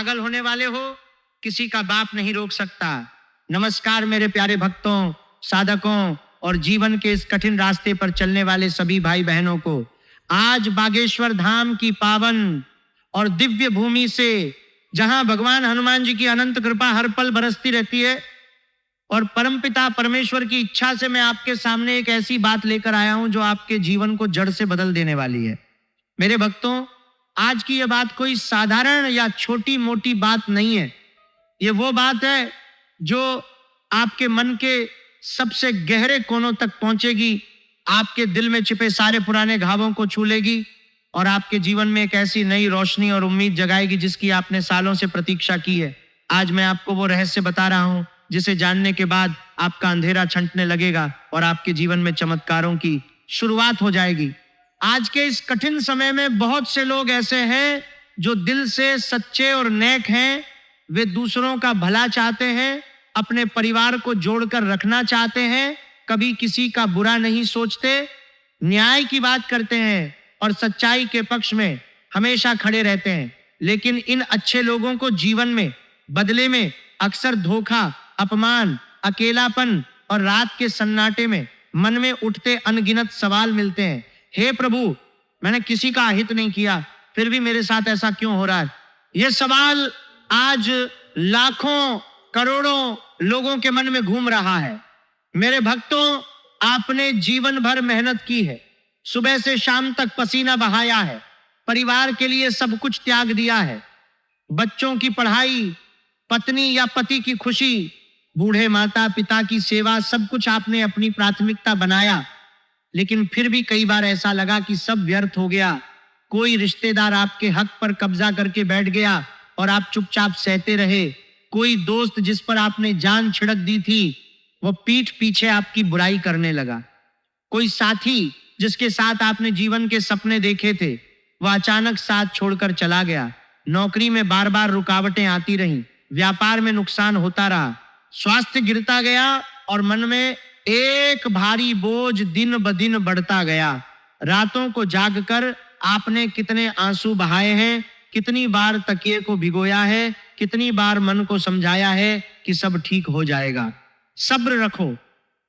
पागल होने वाले हो, किसी का बाप नहीं रोक सकता। नमस्कार मेरे प्यारे भक्तों, साधकों और जीवन के इस कठिन रास्ते पर चलने वाले सभी भाई बहनों को। आज बागेश्वर धाम की पावन और दिव्य भूमि से, जहां भगवान हनुमान जी की अनंत कृपा हर पल बरसती रहती है और परमपिता परमेश्वर की इच्छा से मैं आपके सामने एक ऐसी बात लेकर आया हूं जो आपके जीवन को जड़ से बदल देने वाली है। मेरे भक्तों, आज की यह बात कोई साधारण या छोटी मोटी बात नहीं है। ये वो बात है जो आपके मन के सबसे गहरे कोनों तक पहुंचेगी, आपके दिल में छिपे सारे पुराने घावों को छू लेगी और आपके जीवन में एक ऐसी नई रोशनी और उम्मीद जगाएगी जिसकी आपने सालों से प्रतीक्षा की है। आज मैं आपको वो रहस्य बता रहा हूं जिसे जानने के बाद आपका अंधेरा छंटने लगेगा और आपके जीवन में चमत्कारों की शुरुआत हो जाएगी। आज के इस कठिन समय में बहुत से लोग ऐसे हैं जो दिल से सच्चे और नेक हैं। वे दूसरों का भला चाहते हैं, अपने परिवार को जोड़कर रखना चाहते हैं, कभी किसी का बुरा नहीं सोचते, न्याय की बात करते हैं और सच्चाई के पक्ष में हमेशा खड़े रहते हैं। लेकिन इन अच्छे लोगों को जीवन में बदले में अक्सर धोखा, अपमान, अकेलापन और रात के सन्नाटे में मन में उठते अनगिनत सवाल मिलते हैं। हे प्रभु, मैंने किसी का अहित नहीं किया, फिर भी मेरे साथ ऐसा क्यों हो रहा है? यह सवाल आज लाखों करोड़ों लोगों के मन में घूम रहा है। मेरे भक्तों, आपने जीवन भर मेहनत की है, सुबह से शाम तक पसीना बहाया है, परिवार के लिए सब कुछ त्याग दिया है, बच्चों की पढ़ाई, पत्नी या पति की खुशी, बूढ़े माता पिता की सेवा, सब कुछ आपने अपनी प्राथमिकता बनाया। लेकिन फिर भी कई बार ऐसा लगा कि सब व्यर्थ हो गया। कोई रिश्तेदार आपके हक पर कब्जा करके बैठ गया और आप चुपचाप सहते रहे। कोई दोस्त जिस पर आपने जान छिड़क दी थी, वो पीठ पीछे आपकी बुराई करने लगा। कोई साथी जिसके साथ आपने जीवन के सपने देखे थे, वह अचानक साथ छोड़कर चला गया। नौकरी में बार बार रुकावटें आती रहीं, व्यापार में नुकसान होता रहा, स्वास्थ्य गिरता गया और मन में एक भारी बोझ दिन ब दिन बढ़ता गया। रातों को जागकर आपने कितने आंसू बहाए हैं, कितनी बार तकिए को भिगोया है, कितनी बार मन को समझाया है कि सब ठीक हो जाएगा, सब्र रखो।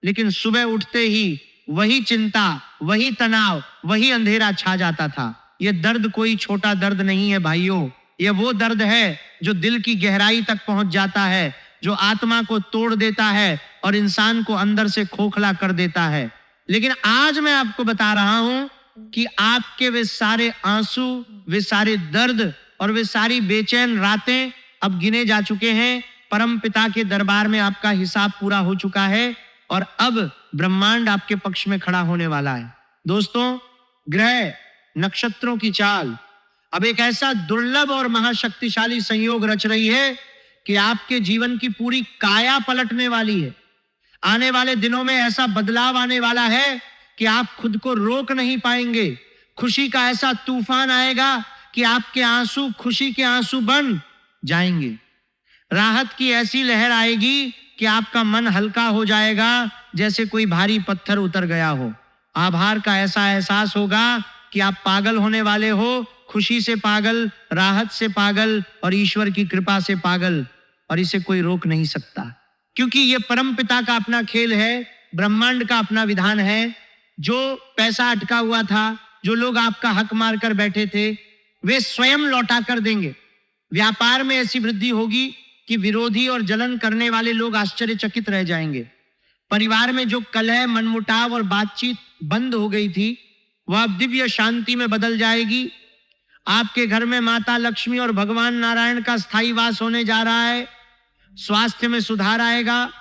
लेकिन सुबह उठते ही वही चिंता, वही तनाव, वही अंधेरा छा जाता था। यह दर्द कोई छोटा दर्द नहीं है भाइयों, यह वो दर्द है जो दिल की गहराई तक पहुंच जाता है, जो आत्मा को तोड़ देता है और इंसान को अंदर से खोखला कर देता है। लेकिन आज मैं आपको बता रहा हूं कि आपके वे सारे आंसू, वे सारे दर्द और वे सारी बेचैन रातें अब गिने जा चुके हैं। परम पिता के दरबार में आपका हिसाब पूरा हो चुका है और अब ब्रह्मांड आपके पक्ष में खड़ा होने वाला है। दोस्तों, ग्रह नक्षत्रों की चाल अब एक ऐसा दुर्लभ और महाशक्तिशाली संयोग रच रही है कि आपके जीवन की पूरी काया पलटने वाली है। आने वाले दिनों में ऐसा बदलाव आने वाला है कि आप खुद को रोक नहीं पाएंगे। खुशी का ऐसा तूफान आएगा कि आपके आंसू खुशी के आंसू बन जाएंगे। राहत की ऐसी लहर आएगी कि आपका मन हल्का हो जाएगा, जैसे कोई भारी पत्थर उतर गया हो। आभार का ऐसा एहसास होगा कि आप पागल होने वाले हो, खुशी से पागल, राहत से पागल और ईश्वर की कृपा से पागल, और इसे कोई रोक नहीं सकता, क्योंकि ये परम पिता का अपना खेल है, ब्रह्मांड का अपना विधान है। जो पैसा अटका हुआ था, जो लोग आपका हक मार कर बैठे थे, वे स्वयं लौटा कर देंगे। व्यापार में ऐसी वृद्धि होगी कि विरोधी और जलन करने वाले लोग आश्चर्यचकित रह जाएंगे। परिवार में जो कलह, मनमुटाव और बातचीत बंद हो गई थी, वह अब दिव्य शांति में बदल जाएगी। आपके घर में माता लक्ष्मी और भगवान नारायण का स्थायी वास होने जा रहा है। स्वास्थ्य में सुधार आएगा,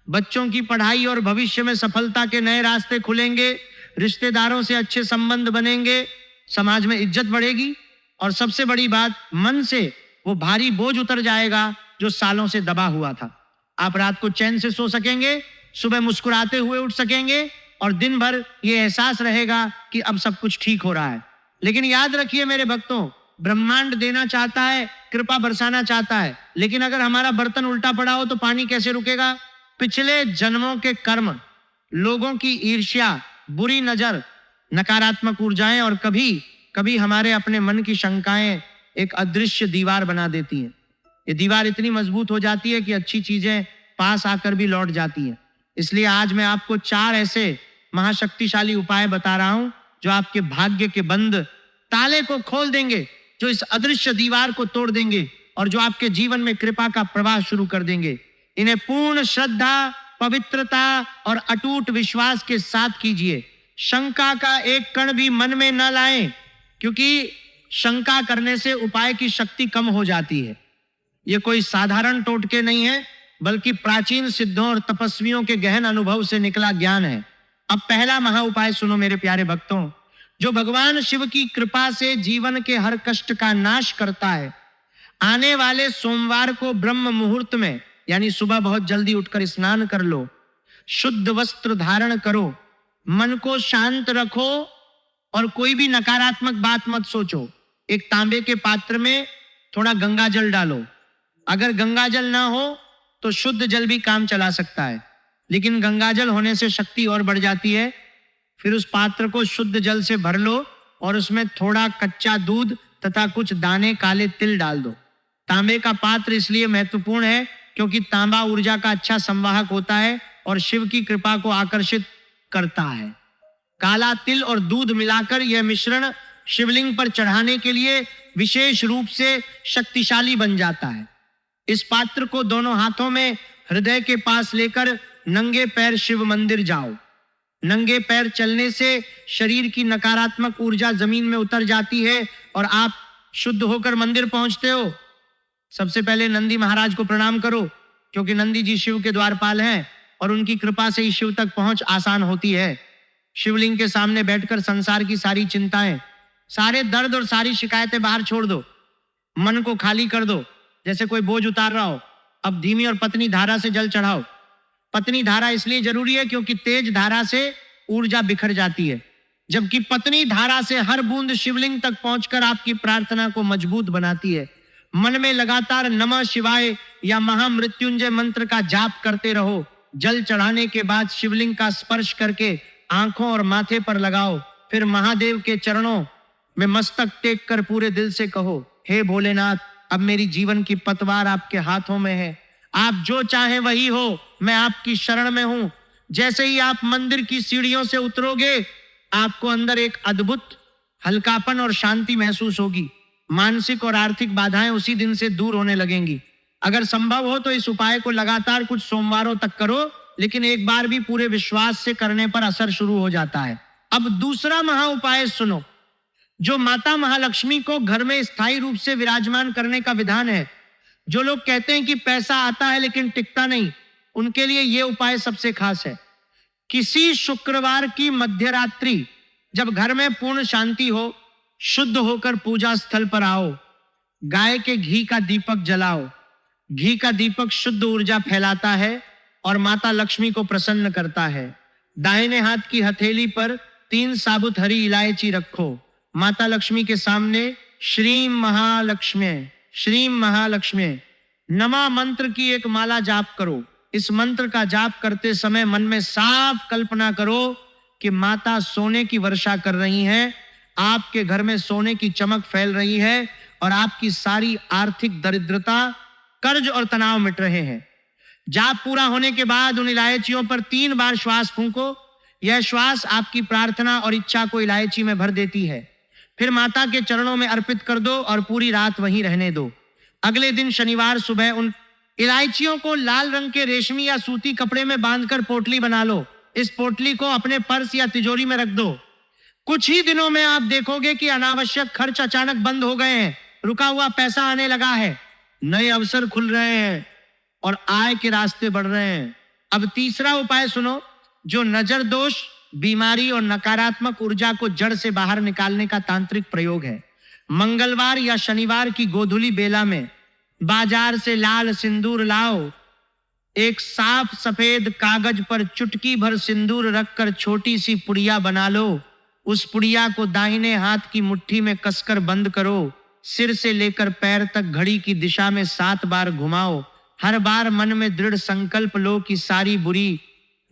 बच्चों की पढ़ाई और भविष्य में सफलता के नए रास्ते खुलेंगे, रिश्तेदारों से अच्छे संबंध बनेंगे, समाज में इज्जत बढ़ेगी और सबसे बड़ी बात, मन से वो भारी बोझ उतर जाएगा जो सालों से दबा हुआ था। आप रात को चैन से सो सकेंगे, सुबह मुस्कुराते हुए उठ सकेंगे और दिन भर ये एहसास रहेगा कि अब सब कुछ ठीक हो रहा है। लेकिन याद रखिए मेरे भक्तों, ब्रह्मांड देना चाहता है, कृपा बरसाना चाहता है, लेकिन अगर हमारा बर्तन उल्टा पड़ा हो तो पानी कैसे रुकेगा? पिछले जन्मों के कर्म, लोगों की ईर्ष्या, बुरी नजर, नकारात्मक ऊर्जाएं और कभी कभी हमारे अपने मन की शंकाएं एक अदृश्य दीवार बना देती हैं। ये दीवार इतनी मजबूत हो जाती है कि अच्छी चीजें पास आकर भी लौट जाती हैं। इसलिए आज मैं आपको 4 ऐसे महाशक्तिशाली उपाय बता रहा हूं जो आपके भाग्य के बंद ताले को खोल देंगे, जो इस अदृश्य दीवार को तोड़ देंगे और जो आपके जीवन में कृपा का प्रवाह शुरू कर देंगे। इन्हें पूर्ण श्रद्धा, पवित्रता और अटूट विश्वास के साथ कीजिए। शंका का एक कण भी मन में न लाएं, क्योंकि शंका करने से उपाय की शक्ति कम हो जाती है। ये कोई साधारण टोटके नहीं है, बल्कि प्राचीन सिद्धों और तपस्वियों के गहन अनुभव से निकला ज्ञान है। अब पहला महा उपाय सुनो मेरे प्यारे भक्तों, जो भगवान शिव की कृपा से जीवन के हर कष्ट का नाश करता है। आने वाले सोमवार को ब्रह्म मुहूर्त में, यानी सुबह बहुत जल्दी उठकर स्नान कर लो, शुद्ध वस्त्र धारण करो, मन को शांत रखो और कोई भी नकारात्मक बात मत सोचो। एक तांबे के पात्र में थोड़ा गंगा जल डालो। अगर गंगा जल ना हो तो शुद्ध जल भी काम चला सकता है, लेकिन गंगा जल होने से शक्ति और बढ़ जाती है। फिर उस पात्र को शुद्ध जल से भर लो और उसमें थोड़ा कच्चा दूध तथा कुछ दाने काले तिल डाल दो। तांबे का पात्र इसलिए महत्वपूर्ण है क्योंकि तांबा ऊर्जा का अच्छा संवाहक होता है और शिव की कृपा को आकर्षित करता है। काला तिल और दूध मिलाकर यह मिश्रण शिवलिंग पर चढ़ाने के लिए विशेष रूप से शक्तिशाली बन जाता है। इस पात्र को दोनों हाथों में हृदय के पास लेकर नंगे पैर शिव मंदिर जाओ। नंगे पैर चलने से शरीर की नकारात्मक ऊर्जा जमीन में उतर जाती है और आप शुद्ध होकर मंदिर पहुंचते हो। सबसे पहले नंदी महाराज को प्रणाम करो, क्योंकि नंदी जी शिव के द्वारपाल हैं और उनकी कृपा से ही शिव तक पहुंच आसान होती है। शिवलिंग के सामने बैठकर संसार की सारी चिंताएं, सारे दर्द और सारी शिकायतें बाहर छोड़ दो। मन को खाली कर दो, जैसे कोई बोझ उतार रहा हो। अब धीमी और पतनी धारा से जल चढ़ाओ। पतनी धारा इसलिए जरूरी है क्योंकि तेज धारा से ऊर्जा बिखर जाती है, जबकि पतनी धारा से हर बूंद शिवलिंग तक पहुंचकर आपकी प्रार्थना को मजबूत बनाती है। मन में लगातार नमः शिवाय या महामृत्युंजय मंत्र का जाप करते रहो। जल चढ़ाने के बाद शिवलिंग का स्पर्श करके आंखों और माथे पर लगाओ। फिर महादेव के चरणों में मस्तक टेक कर पूरे दिल से कहो, हे भोलेनाथ, अब मेरी जीवन की पतवार आपके हाथों में है। आप जो चाहें वही हो, मैं आपकी शरण में हूं। जैसे ही आप मंदिर की सीढ़ियों से उतरोगे, आपको अंदर एक अद्भुत हल्कापन और शांति महसूस होगी। मानसिक और आर्थिक बाधाएं उसी दिन से दूर होने लगेंगी। अगर संभव हो तो इस उपाय को लगातार कुछ सोमवारों तक करो, लेकिन एक बार भी पूरे विश्वास से करने पर असर शुरू हो जाता है। अब दूसरा महा उपाय सुनो, जो माता महालक्ष्मी को घर में स्थायी रूप से विराजमान करने का विधान है। जो लोग कहते हैं कि पैसा आता है लेकिन टिकता नहीं, उनके लिए यह उपाय सबसे खास है। किसी शुक्रवार की मध्यरात्रि जब घर में पूर्ण शांति हो, शुद्ध होकर पूजा स्थल पर आओ। गाय के घी का दीपक जलाओ। घी का दीपक शुद्ध ऊर्जा फैलाता है और माता लक्ष्मी को प्रसन्न करता है। दाहिने हाथ की हथेली पर 3 साबुत हरी इलायची रखो। माता लक्ष्मी के सामने श्रीम महालक्ष्मी नमा मंत्र की एक माला जाप करो। इस मंत्र का जाप करते समय मन में साफ कल्पना करो कि माता सोने की वर्षा कर रही हैं, आपके घर में सोने की चमक फैल रही है और आपकी सारी आर्थिक दरिद्रता, कर्ज और तनाव मिट रहे हैं। जाप पूरा होने के बाद उन इलायचियों पर 3 बार श्वास फूंको। यह श्वास आपकी प्रार्थना और इच्छा को इलायची में भर देती है। फिर माता के चरणों में अर्पित कर दो और पूरी रात वहीं रहने दो। अगले दिन शनिवार सुबह उन इलायचियों को लाल रंग के रेशमी या सूती कपड़े में बांधकर पोटली बना लो। इस पोटली को अपने पर्स या तिजोरी में रख दो। कुछ ही दिनों में आप देखोगे कि अनावश्यक खर्च अचानक बंद हो गए हैं, रुका हुआ पैसा आने लगा है, नए अवसर खुल रहे हैं और आय के रास्ते बढ़ रहे हैं। अब तीसरा उपाय सुनो, जो नजर दोष, बीमारी और नकारात्मक ऊर्जा को जड़ से बाहर निकालने का तांत्रिक प्रयोग है। मंगलवार या शनिवार की गोधूली बेला में बाजार से लाल सिंदूर लाओ। एक साफ सफेद कागज पर चुटकी भर सिंदूर रखकर छोटी सी पुड़िया बना लो। उस पुड़िया को दाहिने हाथ की मुट्ठी में कसकर बंद करो। सिर से लेकर पैर तक घड़ी की दिशा में 7 बार घुमाओ। हर बार मन में दृढ़ संकल्प लो कि सारी बुरी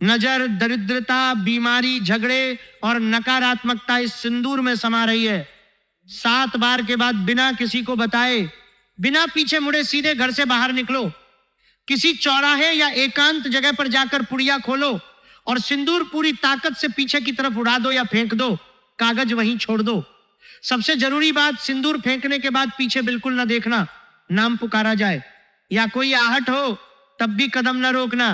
नजर, दरिद्रता, बीमारी, झगड़े और नकारात्मकता इस सिंदूर में समा रही है। 7 बार के बाद बिना किसी को बताए बिना पीछे मुड़े सीधे घर से बाहर निकलो। किसी चौराहे या एकांत जगह पर जाकर पुड़िया खोलो और सिंदूर पूरी ताकत से पीछे की तरफ उड़ा दो या फेंक दो, कागज वहीं छोड़ दो। सबसे जरूरी बात, सिंदूर फेंकने के बाद पीछे बिल्कुल न देखना। नाम पुकारा जाए या कोई आहट हो तब भी कदम न रोकना।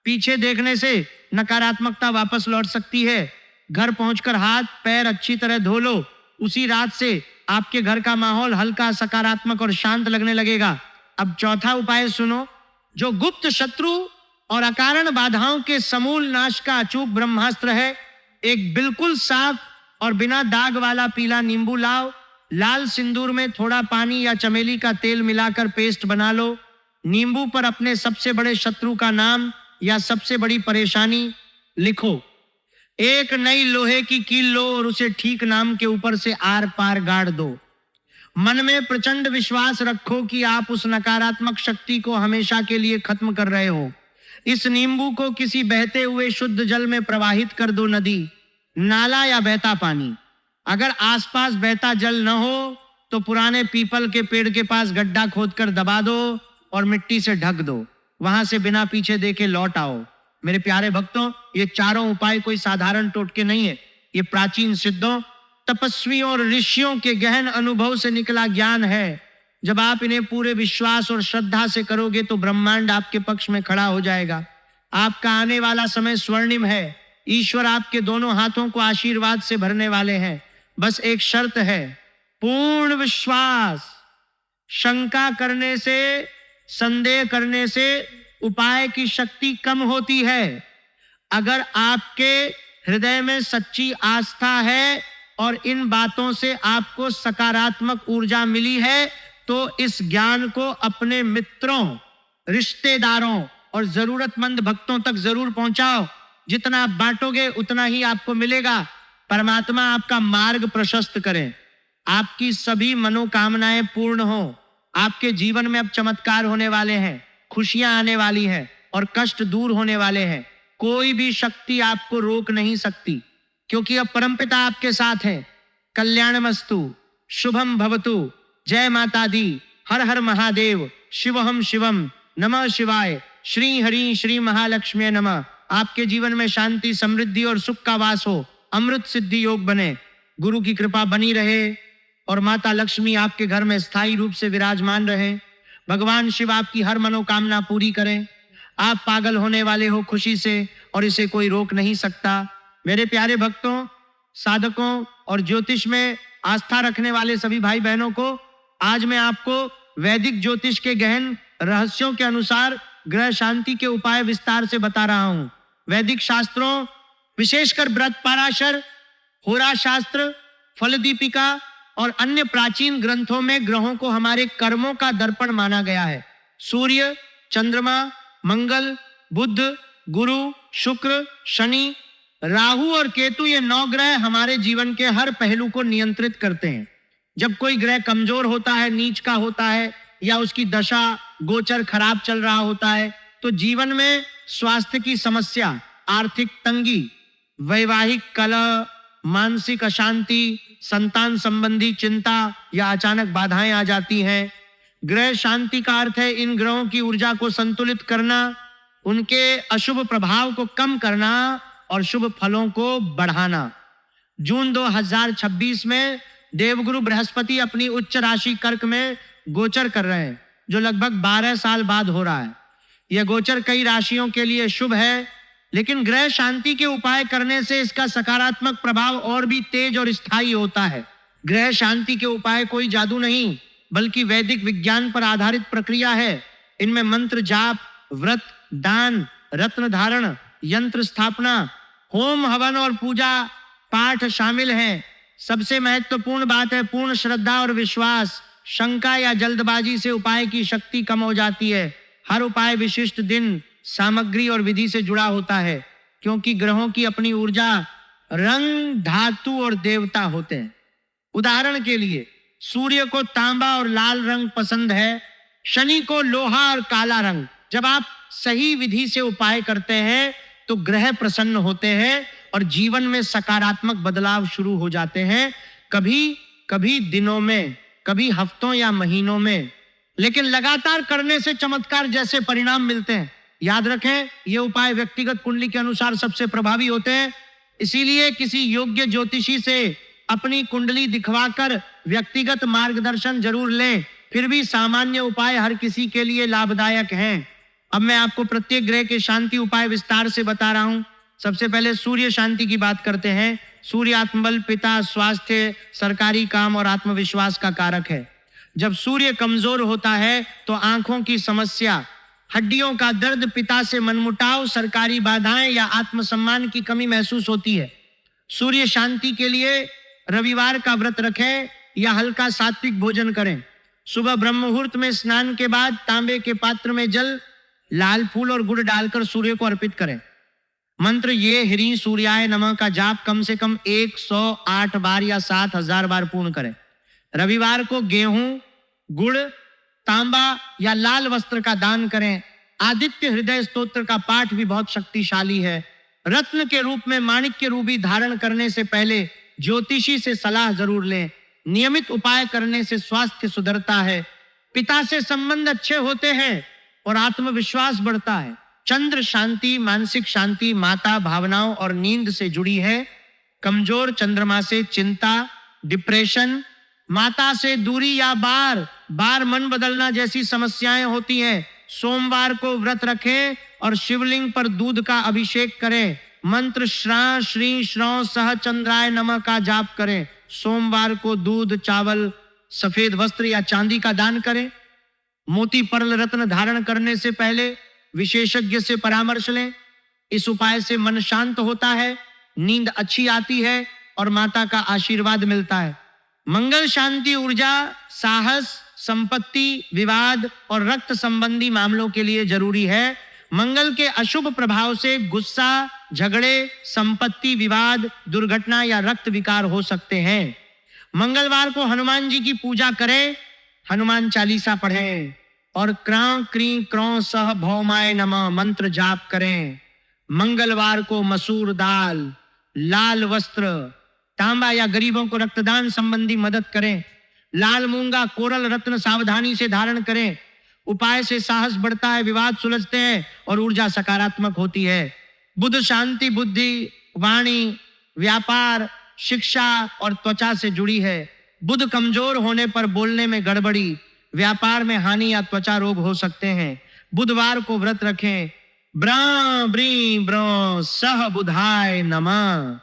पीछे देखने से नकारात्मकता वापस लौट सकती है। घर पहुंचकर हाथ पैर अच्छी तरह धो लो। उसी रात से आपके घर का माहौल हल्का, सकारात्मक और शांत लगने लगेगा। अब चौथा उपाय सुनो। जो गुप्त शत्रु और अकारण बाधाओं के समूल नाश का अचूक ब्रह्मास्त्र है। एक बिल्कुल साफ और बिना दाग वाला पीला नींबू लाओ। लाल सिंदूर में थोड़ा पानी या चमेली का तेल मिलाकर पेस्ट बना लो। नींबू पर अपने सबसे बड़े शत्रु का नाम या सबसे बड़ी परेशानी लिखो। एक नई लोहे की कील लो और उसे ठीक नाम के ऊपर से आर पार गाड़ दो। मन में प्रचंड विश्वास रखो कि आप उस नकारात्मक शक्ति को हमेशा के लिए खत्म कर रहे हो। इस नींबू को किसी बहते हुए शुद्ध जल में प्रवाहित कर दो। नदी, नाला या बहता पानी। अगर आसपास बहता जल न हो तो पुराने पीपल के पेड़ के पास गड्ढा खोदकर दबा दो और मिट्टी से ढक दो। वहां से बिना पीछे देखे लौट आओ। मेरे प्यारे भक्तों, ये चारों उपाय कोई साधारण टोटके नहीं है। ये प्राचीन सिद्धों, तपस्वियों और ऋषियों के गहन अनुभव से निकला ज्ञान है। जब आप इन्हें पूरे विश्वास और श्रद्धा से करोगे तो ब्रह्मांड आपके पक्ष में खड़ा हो जाएगा। आपका आने वाला समय स्वर्णिम है। ईश्वर आपके दोनों हाथों को आशीर्वाद से भरने वाले हैं। बस एक शर्त है, पूर्ण विश्वास। शंका करने से, संदेह करने से उपाय की शक्ति कम होती है। अगर आपके हृदय में सच्ची आस्था है और इन बातों से आपको सकारात्मक ऊर्जा मिली है तो इस ज्ञान को अपने मित्रों, रिश्तेदारों और जरूरतमंद भक्तों तक जरूर पहुंचाओ। जितना आप बांटोगे उतना ही आपको मिलेगा। परमात्मा आपका मार्ग प्रशस्त करें। आपकी सभी मनोकामनाएं पूर्ण हो। आपके जीवन में अब चमत्कार होने वाले हैं, खुशियां आने वाली हैं और कष्ट दूर होने वाले हैं। कोई भी शक्ति आपको रोक नहीं सकती, क्योंकि अब परमपिता आपके साथ है। कल्याणमस्तु, शुभम भवतु। जय माता दी। हर हर महादेव। शिवहम शिवम। नमः शिवाय। श्री हरि श्री महालक्ष्मी नमः। आपके जीवन में शांति, समृद्धि और सुख का वास हो। अमृत सिद्धि योग बने। गुरु की कृपा बनी रहे और माता लक्ष्मी आपके घर में स्थायी रूप से विराजमान रहे। भगवान शिव आपकी हर मनोकामना पूरी करें। आप पागल होने वाले हो खुशी से और इसे कोई रोक नहीं सकता। मेरे प्यारे भक्तों, साधकों और ज्योतिष में आस्था रखने वाले सभी भाई बहनों को आज मैं आपको वैदिक ज्योतिष के गहन रहस्यों के अनुसार ग्रह शांति के उपाय विस्तार से बता रहा हूं। वैदिक शास्त्रों, विशेषकर व्रत पाराशर, होरा शास्त्र, फल दीपिका और अन्य प्राचीन ग्रंथों में ग्रहों को हमारे कर्मों का दर्पण माना गया है। सूर्य, चंद्रमा, मंगल, बुध, गुरु, शुक्र, शनि, राहु और केतु, ये 9 ग्रह हमारे जीवन के हर पहलू को नियंत्रित करते हैं। जब कोई ग्रह कमजोर होता है, नीच का होता है या उसकी दशा गोचर खराब चल रहा होता है तो जीवन में स्वास्थ्य की समस्या, आर्थिक तंगी, वैवाहिक कलह, मानसिक अशांति, संतान संबंधी चिंता या अचानक बाधाएं आ जाती हैं। ग्रह शांति का अर्थ है इन ग्रहों की ऊर्जा को संतुलित करना, उनके अशुभ प्रभाव को कम करना और शुभ फलों को बढ़ाना। जून 2026 में देवगुरु बृहस्पति अपनी उच्च राशि कर्क में गोचर कर रहे हैं, जो लगभग 12 साल बाद हो रहा है। यह गोचर कई राशियों के लिए शुभ है, लेकिन ग्रह शांति के उपाय करने से इसका सकारात्मक प्रभाव और भी तेज और स्थायी होता है। ग्रह शांति के उपाय कोई जादू नहीं, बल्कि वैदिक विज्ञान पर आधारित प्रक्रिया है। इनमें मंत्र जाप, व्रत, दान, रत्न धारण, यंत्र स्थापना, होम हवन और पूजा पाठ शामिल हैं। सबसे महत्वपूर्ण बात है पूर्ण श्रद्धा और विश्वास। शंका या जल्दबाजी से उपाय की शक्ति कम हो जाती है। हर उपाय विशिष्ट दिन, सामग्री और विधि से जुड़ा होता है, क्योंकि ग्रहों की अपनी ऊर्जा, रंग, धातु और देवता होते हैं। उदाहरण के लिए सूर्य को तांबा और लाल रंग पसंद है, शनि को लोहा और काला रंग। जब आप सही विधि से उपाय करते हैं तो ग्रह प्रसन्न होते हैं और जीवन में सकारात्मक बदलाव शुरू हो जाते हैं। कभी कभी दिनों में, कभी हफ्तों या महीनों में, लेकिन लगातार करने से चमत्कार जैसे परिणाम मिलते हैं। याद रखें, ये उपाय व्यक्तिगत कुंडली के अनुसार सबसे प्रभावी होते हैं। इसीलिए किसी योग्य ज्योतिषी से अपनी कुंडली दिखवाकर व्यक्तिगत मार्गदर्शन जरूर लें। फिर भी सामान्य उपाय हर किसी के लिए लाभदायक हैं। अब मैं आपको प्रत्येक ग्रह के शांति उपाय विस्तार से बता रहा हूं। सबसे पहले सूर्य शांति की बात करते हैं। सूर्य आत्मबल, पिता, स्वास्थ्य, सरकारी काम और आत्मविश्वास का कारक है। जब सूर्य कमजोर होता है तो आंखों की समस्या, हड्डियों का दर्द, पिता से मनमुटाव, सरकारी बाधाएं या आत्मसम्मान की कमी महसूस होती है। सूर्य शांति के लिए रविवार का व्रत रखें या हल्का सात्विक भोजन करें। सुबह ब्रह्म मुहूर्त में स्नान के बाद तांबे के पात्र में जल, लाल फूल और गुड़ डालकर सूर्य को अर्पित करें। मंत्र ये ह्रीं सूर्याय नमः का जाप कम से कम 108 बार या 7000 बार पूर्ण करें। रविवार को गेहूं, गुड़, तांबा या लाल वस्त्र का दान करें। आदित्य हृदय स्तोत्र का पाठ भी बहुत शक्तिशाली है। रत्न के रूप में माणिक्य रूबी धारण करने से पहले ज्योतिषी से सलाह जरूर लें। नियमित उपाय करने से स्वास्थ्य सुधरता है, पिता से संबंध अच्छे होते हैं और आत्मविश्वास बढ़ता है। चंद्र शांति मानसिक शांति, माता, भावनाओं और नींद से जुड़ी है। कमजोर चंद्रमा से चिंता, डिप्रेशन, माता से दूरी या बार बार मन बदलना जैसी समस्याएं होती हैं। सोमवार को व्रत रखें और शिवलिंग पर दूध का अभिषेक करें। मंत्र श्रा श्री श्रौ सह चंद्राय नमः का जाप करें। सोमवार को दूध, चावल, सफेद वस्त्र या चांदी का दान करें। मोती पर्ल रत्न धारण करने से पहले विशेषज्ञ से परामर्श लें। इस उपाय से मन शांत होता है, नींद अच्छी आती है और माता का आशीर्वाद मिलता है। मंगल शांति ऊर्जा, साहस, संपत्ति, विवाद और रक्त संबंधी मामलों के लिए जरूरी है। मंगल के अशुभ प्रभाव से गुस्सा, झगड़े, संपत्ति विवाद, दुर्घटना या रक्त विकार हो सकते हैं। मंगलवार को हनुमान जी की पूजा करें, हनुमान चालीसा पढ़ें और क्रां क्रीं क्रौं सह भौमाय नमः मंत्र जाप करें। मंगलवार को मसूर दाल, लाल वस्त्र, तांबा या गरीबों को रक्तदान संबंधी मदद करें। लाल मूंगा, कोरल रत्न सावधानी से धारण करें। उपाय से साहस बढ़ता है, विवाद सुलझते हैं और ऊर्जा सकारात्मक होती है। बुध शांति बुद्धि, वाणी, व्यापार, शिक्षा और त्वचा से जुड़ी है। बुध कमजोर होने पर बोलने में गड़बड़ी, व्यापार में हानि या त्वचा रोग हो सकते हैं। बुधवार को व्रत रखें। ब्रां ब्रीं ब्रों सह बुधाय नमः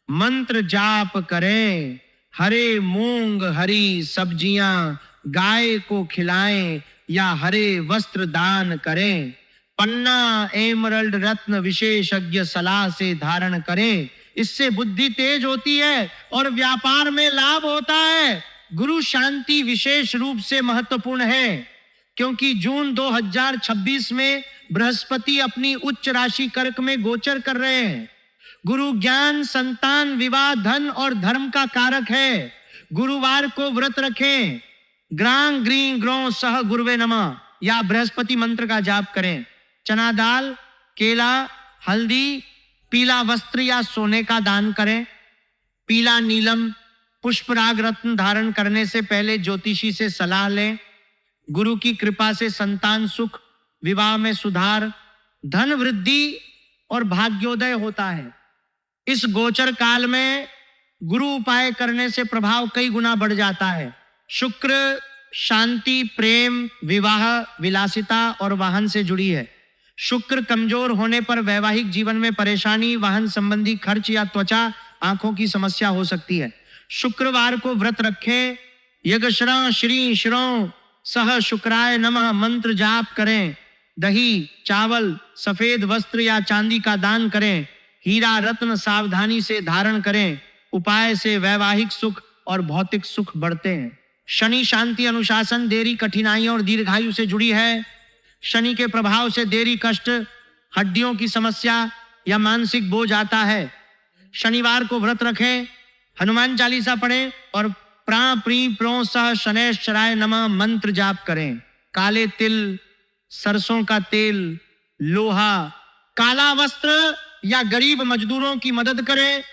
मंत्र जाप करें। हरे मूंग, हरी सब्जियां गाय को खिलाएं या हरे वस्त्र दान करें। पन्ना, एमरल्ड रत्न विशेषज्ञ सलाह से धारण करें। इससे बुद्धि तेज होती है और व्यापार में लाभ होता है। गुरु शांति विशेष रूप से महत्वपूर्ण है क्योंकि जून 2026 में बृहस्पति अपनी उच्च राशि कर्क में गोचर कर रहे हैं। गुरु ज्ञान, संतान, विवाह, धन और धर्म का कारक है। गुरुवार को व्रत रखें। ग्रां ग्रीं ग्रों सह गुरुवे नमः या बृहस्पति मंत्र का जाप करें। चना दाल, केला, हल्दी, पीला वस्त्र या सोने का दान करें। पीला नीलम, पुष्पराग रत्न धारण करने से पहले ज्योतिषी से सलाह लें। गुरु की कृपा से संतान सुख, विवाह में सुधार, धन वृद्धि और भाग्योदय होता है। इस गोचर काल में गुरु उपाय करने से प्रभाव कई गुना बढ़ जाता है। शुक्र शांति, प्रेम, विवाह, विलासिता और वाहन से जुड़ी है। शुक्र कमजोर होने पर वैवाहिक जीवन में परेशानी, वाहन संबंधी खर्च या त्वचा, आंखों की समस्या हो सकती है। शुक्रवार को व्रत रखें। यज्ञ श्री श्रो सह शुक्राय नमः मंत्र जाप करें। दही, चावल, सफेद वस्त्र या चांदी का दान करें। हीरा रत्न सावधानी से धारण करें। उपाय से वैवाहिक सुख और भौतिक सुख बढ़ते हैं। शनि शांति अनुशासन, देरी, कठिनाइयों और दीर्घायु से जुड़ी है। शनि के प्रभाव से देरी, कष्ट, हड्डियों की समस्या या मानसिक बोझ आता है। शनिवार को व्रत रखें, हनुमान चालीसा पढ़ें और प्रां प्रीं प्रों सह शनैश्चराय नमः मंत्र जाप करें। काले तिल, सरसों का तेल, लोहा, काला वस्त्र या गरीब मजदूरों की मदद करें।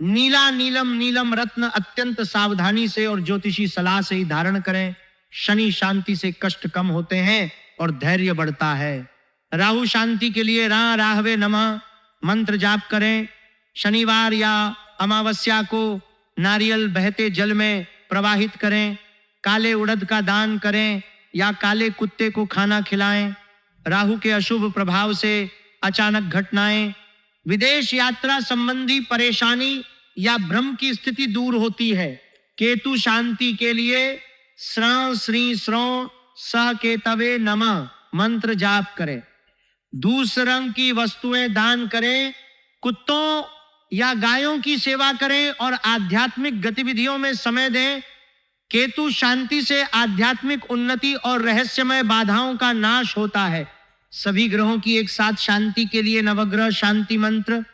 नीला नीलम रत्न अत्यंत सावधानी से और ज्योतिषी सलाह से ही धारण करें। शनि शांति से कष्ट कम होते हैं और धैर्य बढ़ता है। राहु शांति के लिए रा राहवे नमः मंत्र जाप करें। शनिवार या अमावस्या को नारियल बहते जल में प्रवाहित करें। काले उड़द का दान करें या काले कुत्ते को खाना खिलाएं। राहु के अशुभ प्रभाव से अचानक घटनाएं, विदेश यात्रा संबंधी परेशानी या भ्रम की स्थिति दूर होती है। केतु शांति के लिए श्रं श्री श्रौ सह केतवे नमः मंत्र जाप करें। दूसरे रंग की वस्तुएं दान करें। कुत्तों या गायों की सेवा करें और आध्यात्मिक गतिविधियों में समय दें। केतु शांति से आध्यात्मिक उन्नति और रहस्यमय बाधाओं का नाश होता है। सभी ग्रहों की एक साथ शांति के लिए नवग्रह शांति मंत्र।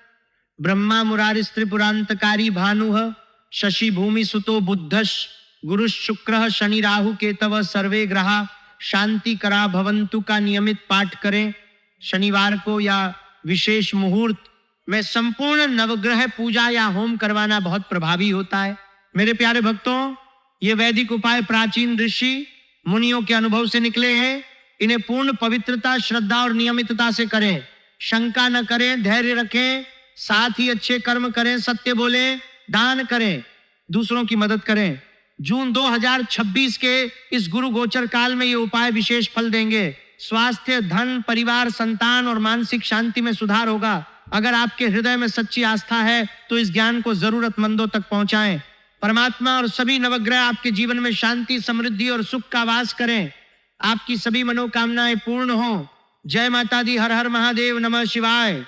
ब्रह्मा मुरारिस त्रिपुरांतकारी भानुः शशि भूमि सुतो बुद्धश गुरु शुक्र शनि राहु केतव सर्वे ग्रहा शांति करा भवंतु का नियमित पाठ करें। शनिवार को या विशेष मुहूर्त में संपूर्ण नवग्रह पूजा या होम करवाना बहुत प्रभावी होता है। मेरे प्यारे भक्तों, ये वैदिक उपाय प्राचीन ऋषि मुनियों के अनुभव से निकले हैं। इन्हें पूर्ण पवित्रता, श्रद्धा और नियमितता से करें। शंका न करें, धैर्य रखें, साथ ही अच्छे कर्म करें, सत्य बोलें, दान करें, दूसरों की मदद करें। जून 2026 के इस गुरु गोचर काल में ये उपाय विशेष फल देंगे। स्वास्थ्य, धन, परिवार, संतान और मानसिक शांति में सुधार होगा। अगर आपके हृदय में सच्ची आस्था है तो इस ज्ञान को जरूरतमंदों तक पहुंचाएं। परमात्मा और सभी नवग्रह आपके जीवन में शांति, समृद्धि और सुख का वास करें। आपकी सभी मनोकामनाएं पूर्ण हों। जय माता दी। हर हर महादेव। नमः शिवाय।